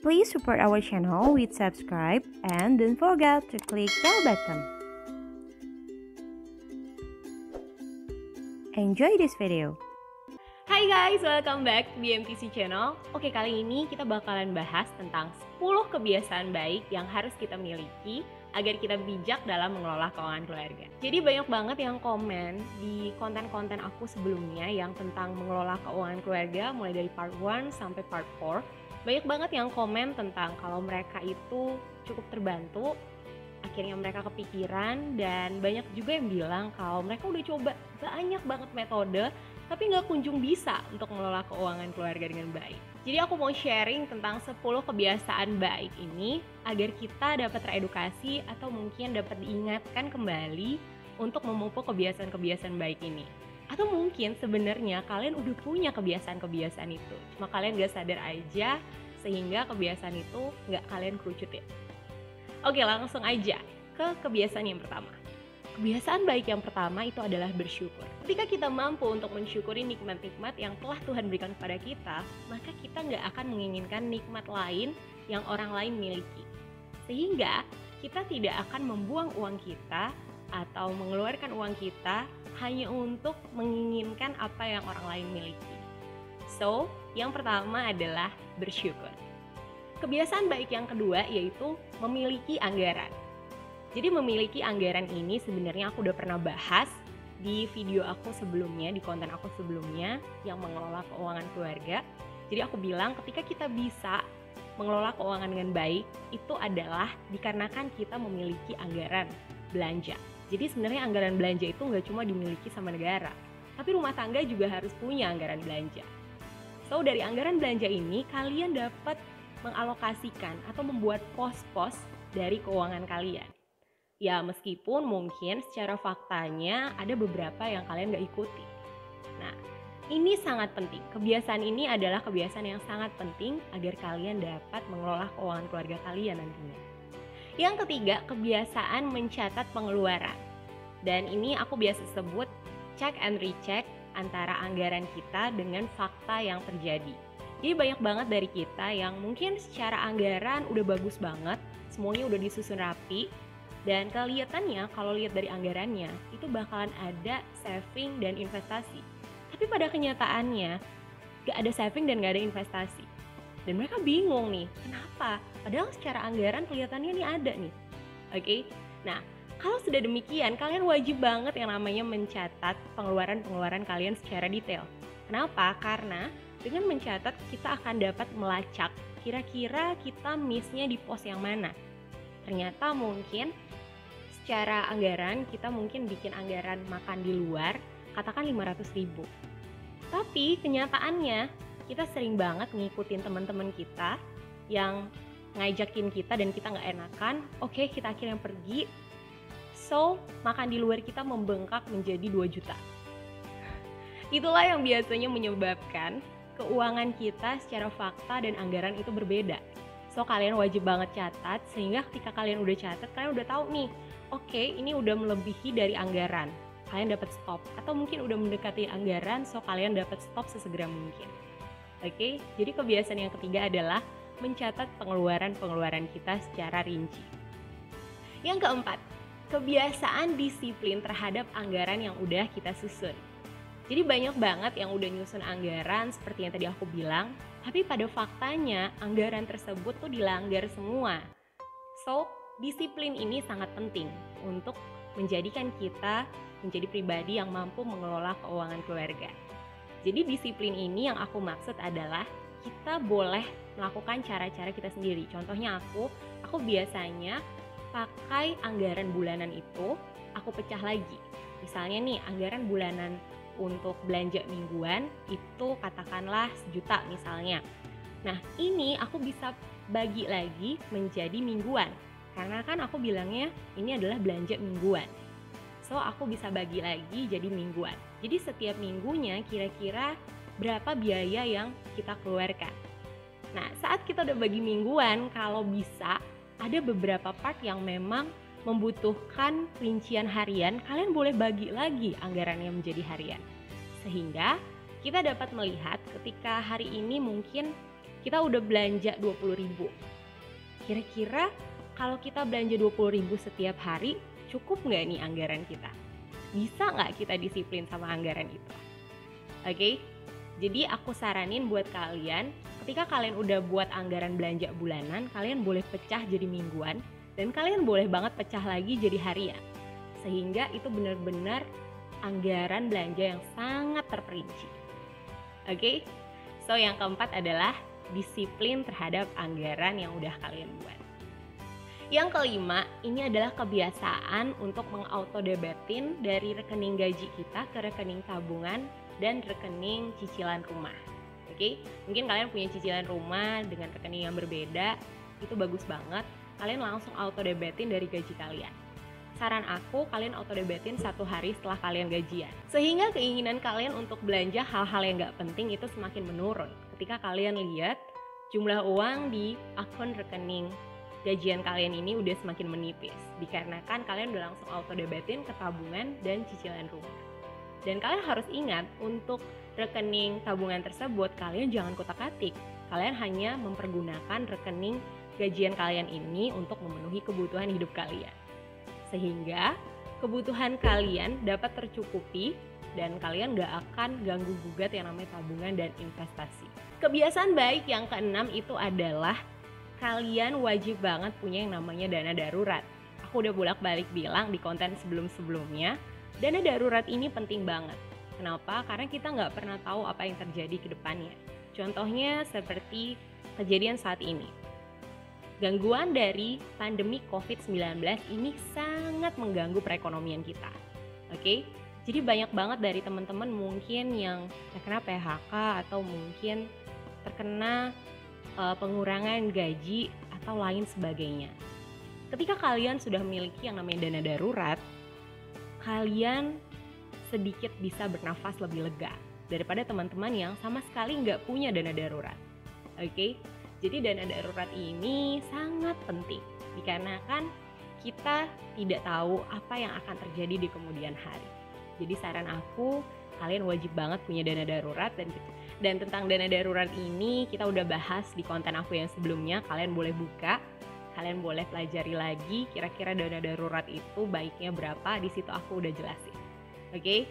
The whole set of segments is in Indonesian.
Please support our channel with subscribe and don't forget to click bell button. Enjoy this video. Hai guys, welcome back to BMTC channel. Oke, kali ini kita bakalan bahas tentang 10 kebiasaan baik yang harus kita miliki agar kita bijak dalam mengelola keuangan keluarga. Jadi banyak banget yang komen di konten-konten aku sebelumnya yang tentang mengelola keuangan keluarga, mulai dari part 1 sampai part 4. Banyak banget yang komen tentang kalau mereka itu cukup terbantu, akhirnya mereka kepikiran, dan banyak juga yang bilang kalau mereka udah coba banyak banget metode tapi nggak kunjung bisa untuk mengelola keuangan keluarga dengan baik. Jadi aku mau sharing tentang 10 kebiasaan baik ini agar kita dapat teredukasi atau mungkin dapat diingatkan kembali untuk memupuk kebiasaan-kebiasaan baik ini. Atau mungkin sebenarnya kalian udah punya kebiasaan-kebiasaan itu, cuma kalian gak sadar aja sehingga kebiasaan itu nggak kalian kerucutin. Oke, langsung aja ke kebiasaan yang pertama. Kebiasaan baik yang pertama itu adalah bersyukur. Ketika kita mampu untuk mensyukuri nikmat-nikmat yang telah Tuhan berikan kepada kita, maka kita nggak akan menginginkan nikmat lain yang orang lain miliki. Sehingga kita tidak akan membuang uang kita atau mengeluarkan uang kita hanya untuk menginginkan apa yang orang lain miliki. So, yang pertama adalah bersyukur. Kebiasaan baik yang kedua yaitu memiliki anggaran. Jadi memiliki anggaran ini sebenarnya aku udah pernah bahas di video aku sebelumnya, di konten aku sebelumnya yang mengelola keuangan keluarga. Jadi aku bilang ketika kita bisa mengelola keuangan dengan baik, itu adalah dikarenakan kita memiliki anggaran belanja. Jadi sebenarnya anggaran belanja itu nggak cuma dimiliki sama negara, tapi rumah tangga juga harus punya anggaran belanja. So dari anggaran belanja ini kalian dapat mengalokasikan atau membuat pos-pos dari keuangan kalian. Ya meskipun mungkin secara faktanya ada beberapa yang kalian gak ikuti. Nah ini sangat penting, kebiasaan ini adalah kebiasaan yang sangat penting agar kalian dapat mengelola keuangan keluarga kalian nantinya. Yang ketiga, kebiasaan mencatat pengeluaran. Dan ini aku biasa sebut check and recheck antara anggaran kita dengan fakta yang terjadi. Jadi banyak banget dari kita yang mungkin secara anggaran udah bagus banget, semuanya udah disusun rapi, dan kelihatannya kalau lihat dari anggarannya itu bakalan ada saving dan investasi. Tapi pada kenyataannya gak ada saving dan gak ada investasi. Dan mereka bingung nih, kenapa? Padahal secara anggaran kelihatannya nih ada nih. Oke? Nah, kalau sudah demikian kalian wajib banget yang namanya mencatat pengeluaran-pengeluaran kalian secara detail. Kenapa? Karena dengan mencatat kita akan dapat melacak kira-kira kita miss-nya di pos yang mana. Ternyata mungkin secara anggaran kita mungkin bikin anggaran makan di luar katakan 500.000. Tapi kenyataannya kita sering banget ngikutin teman-teman kita yang ngajakin kita dan kita nggak enakan. Oke, kita akhirnya pergi. So makan di luar kita membengkak menjadi 2 juta. Itulah yang biasanya menyebabkan keuangan kita secara fakta dan anggaran itu berbeda. So kalian wajib banget catat, sehingga ketika kalian udah catat, kalian udah tahu nih, oke, ini udah melebihi dari anggaran. Kalian dapat stop, atau mungkin udah mendekati anggaran, so kalian dapat stop sesegera mungkin. Oke, jadi kebiasaan yang ketiga adalah mencatat pengeluaran-pengeluaran kita secara rinci. Yang keempat, kebiasaan disiplin terhadap anggaran yang udah kita susun. Jadi banyak banget yang udah nyusun anggaran seperti yang tadi aku bilang, tapi pada faktanya anggaran tersebut tuh dilanggar semua. So, disiplin ini sangat penting untuk menjadikan kita menjadi pribadi yang mampu mengelola keuangan keluarga. Jadi disiplin ini yang aku maksud adalah kita boleh melakukan cara-cara kita sendiri. Contohnya aku biasanya pakai anggaran bulanan itu, aku pecah lagi. Misalnya nih, anggaran bulanan untuk belanja mingguan itu katakanlah 1 juta misalnya. Nah ini aku bisa bagi lagi menjadi mingguan, karena kan aku bilangnya ini adalah belanja mingguan. So aku bisa bagi lagi jadi mingguan. Jadi setiap minggunya kira-kira berapa biaya yang kita keluarkan. Nah saat kita udah bagi mingguan, kalau bisa ada beberapa part yang memang membutuhkan rincian harian, kalian boleh bagi lagi anggarannya menjadi harian. Sehingga kita dapat melihat ketika hari ini mungkin kita udah belanja 20.000. Kira-kira kalau kita belanja 20.000 setiap hari, cukup nggak nih anggaran kita? Bisa nggak kita disiplin sama anggaran itu? Oke, jadi aku saranin buat kalian, ketika kalian udah buat anggaran belanja bulanan, kalian boleh pecah jadi mingguan, dan kalian boleh banget pecah lagi jadi harian. Sehingga itu benar-benar anggaran belanja yang sangat terperinci. Oke, so yang keempat adalah disiplin terhadap anggaran yang udah kalian buat. Yang kelima, ini adalah kebiasaan untuk mengautodebetin dari rekening gaji kita ke rekening tabungan dan rekening cicilan rumah. Oke, mungkin kalian punya cicilan rumah dengan rekening yang berbeda, itu bagus banget. Kalian langsung autodebetin dari gaji kalian. Saran aku, kalian autodebetin 1 hari setelah kalian gajian. Sehingga keinginan kalian untuk belanja hal-hal yang gak penting itu semakin menurun. Ketika kalian lihat jumlah uang di akun rekening gajian kalian ini udah semakin menipis, dikarenakan kalian udah langsung autodebetin ke tabungan dan cicilan rumah. Dan kalian harus ingat, untuk rekening tabungan tersebut kalian jangan kotak-atik. Kalian hanya mempergunakan rekening gajian kalian ini untuk memenuhi kebutuhan hidup kalian, sehingga kebutuhan kalian dapat tercukupi dan kalian gak akan ganggu gugat yang namanya tabungan dan investasi. Kebiasaan baik yang keenam itu adalah kalian wajib banget punya yang namanya dana darurat. Aku udah bolak-balik bilang di konten sebelum-sebelumnya, dana darurat ini penting banget. Kenapa? Karena kita nggak pernah tahu apa yang terjadi ke depannya. Contohnya seperti kejadian saat ini. Gangguan dari pandemi COVID-19 ini sangat mengganggu perekonomian kita. Oke? Jadi banyak banget dari teman-teman mungkin yang terkena PHK atau mungkin terkena pengurangan gaji atau lain sebagainya. Ketika kalian sudah memiliki yang namanya dana darurat, kalian sedikit bisa bernafas lebih lega daripada teman-teman yang sama sekali nggak punya dana darurat. Oke? Jadi dana darurat ini sangat penting dikarenakan kita tidak tahu apa yang akan terjadi di kemudian hari. Jadi saran aku, kalian wajib banget punya dana darurat, dan tentang dana darurat ini kita udah bahas di konten aku yang sebelumnya. Kalian boleh buka, kalian boleh pelajari lagi kira-kira dana darurat itu baiknya berapa, di situ aku udah jelasin. Oke?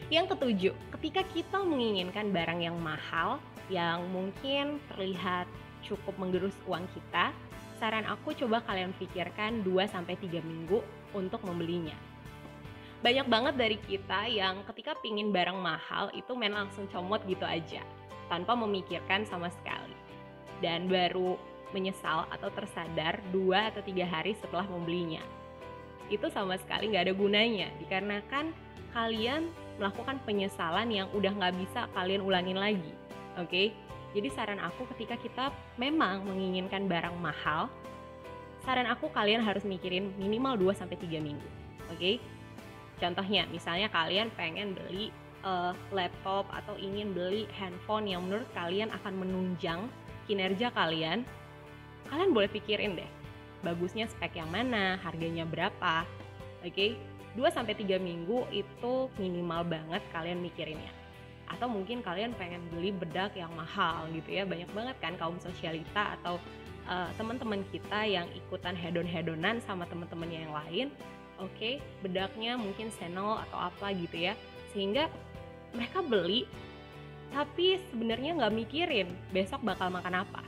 Yang ketujuh, ketika kita menginginkan barang yang mahal yang mungkin terlihat cukup menggerus uang kita, saran aku coba kalian pikirkan 2-3 minggu untuk membelinya. Banyak banget dari kita yang ketika pingin barang mahal itu main langsung comot gitu aja, tanpa memikirkan sama sekali. Dan baru menyesal atau tersadar 2-3 hari setelah membelinya. Itu sama sekali nggak ada gunanya, dikarenakan kalian melakukan penyesalan yang udah nggak bisa kalian ulangin lagi. Oke? Jadi saran aku, ketika kita memang menginginkan barang mahal, saran aku kalian harus mikirin minimal 2-3 minggu. Oke? Contohnya, misalnya kalian pengen beli laptop atau ingin beli handphone yang menurut kalian akan menunjang kinerja kalian, kalian boleh pikirin deh, bagusnya spek yang mana, harganya berapa. Oke? 2-3 minggu itu minimal banget kalian mikirinnya. Atau mungkin kalian pengen beli bedak yang mahal gitu ya, banyak banget kan kaum sosialita atau teman-teman kita yang ikutan hedon-hedonan sama teman-temannya yang lain. Oke, bedaknya mungkin Chanel atau apa gitu ya, sehingga mereka beli tapi sebenarnya nggak mikirin besok bakal makan apa.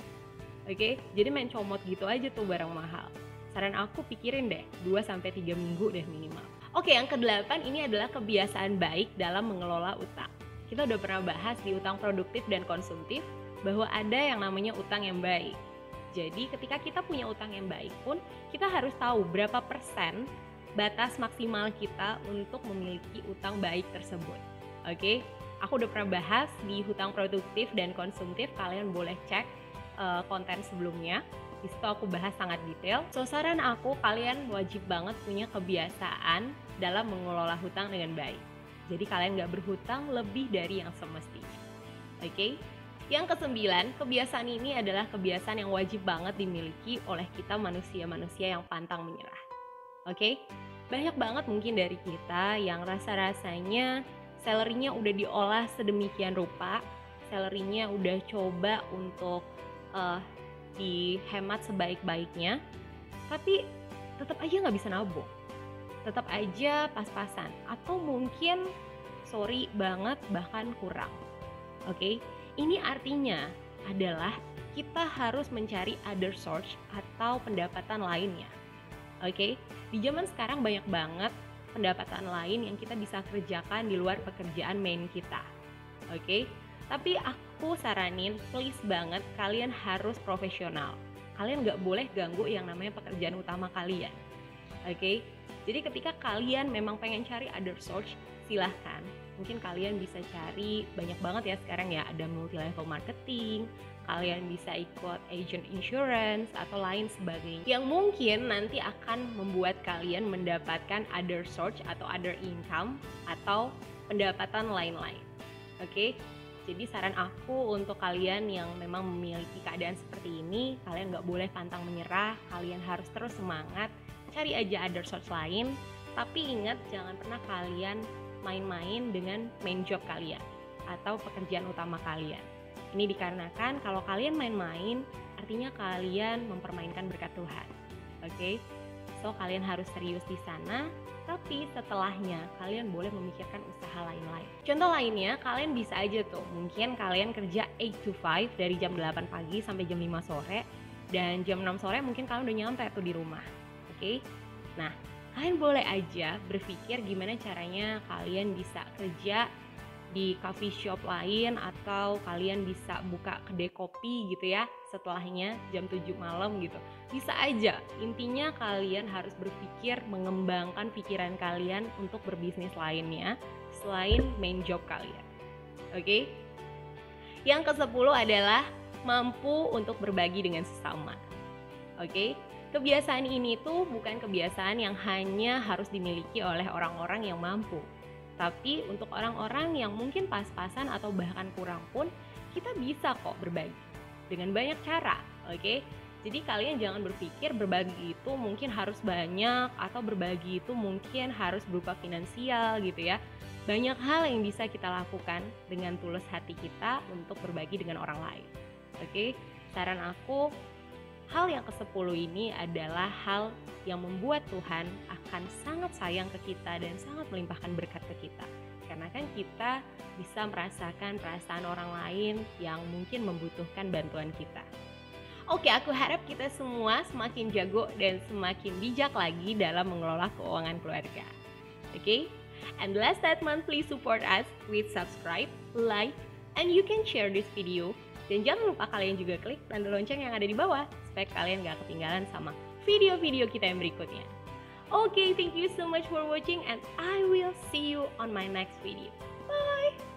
Oke, jadi main comot gitu aja tuh barang mahal. Saran aku pikirin deh 2-3 minggu deh minimal. Oke, yang ke-8 ini adalah kebiasaan baik dalam mengelola utang. Kita udah pernah bahas di utang produktif dan konsumtif bahwa ada yang namanya utang yang baik. Jadi ketika kita punya utang yang baik pun, kita harus tahu berapa persen batas maksimal kita untuk memiliki utang baik tersebut. Oke, aku udah pernah bahas di hutang produktif dan konsumtif, kalian boleh cek konten sebelumnya. Di situ aku bahas sangat detail. So saran aku, kalian wajib banget punya kebiasaan dalam mengelola hutang dengan baik. Jadi kalian gak berhutang lebih dari yang semestinya. Oke? Yang ke-9, kebiasaan ini adalah kebiasaan yang wajib banget dimiliki oleh kita manusia-manusia yang pantang menyerah. Oke? Banyak banget mungkin dari kita yang rasa-rasanya salary-nya udah diolah sedemikian rupa, salary-nya udah coba untuk dihemat sebaik-baiknya, tapi tetap aja nggak bisa nabung, tetap aja pas-pasan, atau mungkin sorry banget bahkan kurang. Oke, ini artinya adalah kita harus mencari other source atau pendapatan lainnya. Oke, di zaman sekarang banyak banget pendapatan lain yang kita bisa kerjakan di luar pekerjaan main kita. Oke, tapi aku saranin please banget kalian harus profesional. Kalian nggak boleh ganggu yang namanya pekerjaan utama kalian. Oke, jadi ketika kalian memang pengen cari other source, silahkan. Mungkin kalian bisa cari, banyak banget ya sekarang ya, ada multi level marketing, kalian bisa ikut agent insurance atau lain sebagainya yang mungkin nanti akan membuat kalian mendapatkan other source atau other income atau pendapatan lain-lain. Oke, jadi saran aku untuk kalian yang memang memiliki keadaan seperti ini, kalian nggak boleh pantang menyerah, kalian harus terus semangat, cari aja other source lain, tapi ingat jangan pernah kalian main-main dengan main job kalian atau pekerjaan utama kalian. Ini dikarenakan kalau kalian main-main, artinya kalian mempermainkan berkat Tuhan. Oke? So, kalian harus serius di sana, tapi setelahnya kalian boleh memikirkan usaha lain-lain. Contoh lainnya, kalian bisa aja tuh, mungkin kalian kerja 8 to 5 dari jam 8 pagi sampai jam 5 sore, dan jam 6 sore mungkin kalian udah nyampe tuh di rumah. Oke? Nah, kalian boleh aja berpikir gimana caranya kalian bisa kerja di coffee shop lain atau kalian bisa buka kedai kopi gitu ya setelahnya jam 7 malam gitu. Bisa aja, intinya kalian harus berpikir mengembangkan pikiran kalian untuk berbisnis lainnya selain main job kalian. Oke? Yang ke-10 adalah mampu untuk berbagi dengan sesama. Oke? Kebiasaan ini tuh bukan kebiasaan yang hanya harus dimiliki oleh orang-orang yang mampu. Tapi untuk orang-orang yang mungkin pas-pasan atau bahkan kurang pun, kita bisa kok berbagi dengan banyak cara, oke? Jadi kalian jangan berpikir berbagi itu mungkin harus banyak atau berbagi itu mungkin harus berupa finansial gitu ya. Banyak hal yang bisa kita lakukan dengan tulus hati kita untuk berbagi dengan orang lain. Oke? Saran aku, hal yang ke-10 ini adalah hal yang membuat Tuhan akan sangat sayang ke kita dan sangat melimpahkan berkat ke kita. Karena kan kita bisa merasakan perasaan orang lain yang mungkin membutuhkan bantuan kita. Oke, aku harap kita semua semakin jago dan semakin bijak lagi dalam mengelola keuangan keluarga. Oke? And the last statement, please support us with subscribe, like, and you can share this video. Dan jangan lupa kalian juga klik tanda lonceng yang ada di bawah supaya kalian gak ketinggalan sama video-video kita yang berikutnya. Okay, thank you so much for watching and I will see you on my next video. Bye!